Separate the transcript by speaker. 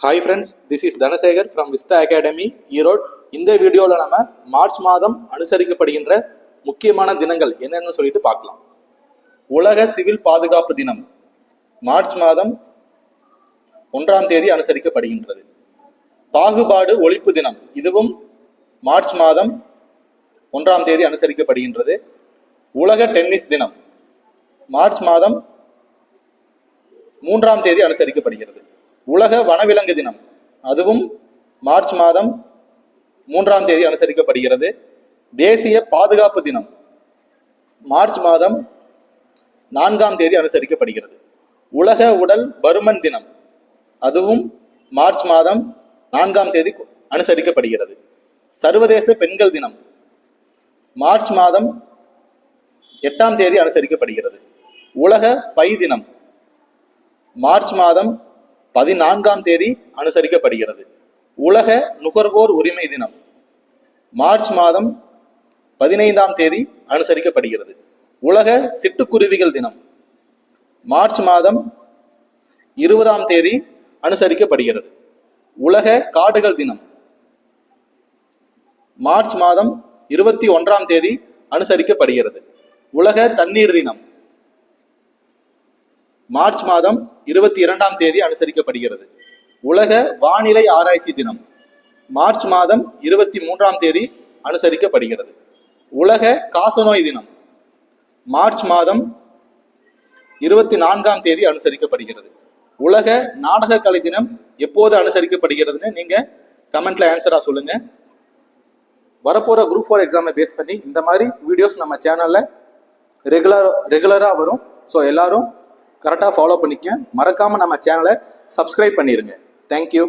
Speaker 1: Hi friends, this is Dhanasekar from Vista academy Erode. இந்த வீடியோவில் நம்ம மார்ச் மாதம் அனுசரிக்கப்படுகின்ற முக்கியமான தினங்கள் என்னென்னு சொல்லிட்டு பார்க்கலாம். உலக சிவில் பாதுகாப்பு தினம் மார்ச் மாதம் 1ஆம் தேதி அனுசரிக்கப்படுகின்றது. பாகுபாடு ஒழிப்பு தினம் இதுவும் மார்ச் மாதம் 1ஆம் தேதி அனுசரிக்கப்படுகின்றது. உலக டென்னிஸ் தினம் மார்ச் மாதம் 3ஆம் தேதி அனுசரிக்கப்படுகிறது. உலக வனவிலங்கு தினம் அதுவும் மார்ச் மாதம் 3ஆம் தேதி அனுசரிக்கப்படுகிறது. தேசிய பாதுகாப்பு தினம் மார்ச் மாதம் 4ஆம் தேதி அனுசரிக்கப்படுகிறது. உலக உடல் பருமன் தினம் அதுவும் மார்ச் மாதம் 4ஆம் தேதி அனுசரிக்கப்படுகிறது. சர்வதேச பெண்கள் தினம் மார்ச் மாதம் 8ஆம் தேதி அனுசரிக்கப்படுகிறது. உலக பை தினம் மார்ச் மாதம் 14ஆம் தேதி அனுசரிக்கப்படுகிறது. உலக நுகர்வோர் உரிமை தினம் மார்ச் மாதம் 15ஆம் தேதி அனுசரிக்கப்படுகிறது. உலக சிட்டுக்குருவிகள் தினம் மார்ச் மாதம் 20ஆம் தேதி அனுசரிக்கப்படுகிறது. உலக காடுகள் தினம் மார்ச் மாதம் 21ஆம் தேதி அனுசரிக்கப்படுகிறது. உலக தண்ணீர் தினம் மார்ச் மாதம் 22ஆம் தேதி அனுசரிக்கப்படுகிறது. உலக வானிலை ஆராய்ச்சி தினம் மார்ச் மாதம் 23ஆம் தேதி அனுசரிக்கப்படுகிறது. உலக காசநோய் தினம் மார்ச் மாதம் 24ஆம் தேதி அனுசரிக்கப்படுகிறது. உலக நாடக கலை தினம் எப்போது அனுசரிக்கப்படுகிறதுன்னு நீங்க கமெண்ட்ல ஆன்சரா சொல்லுங்க. வரப்போற குரூப் 4 எக்ஸாமை பேஸ் பண்ணி இந்த மாதிரி வீடியோஸ் நம்ம சேனல்ல ரெகுலரா வரும். ஸோ எல்லாரும் கரெக்டாக ஃபாலோ பண்ணிக்க. மறக்காம நம்ம சேனலை சப்ஸ்கிரைப் பண்ணிருங்க. தேங்க்யூ.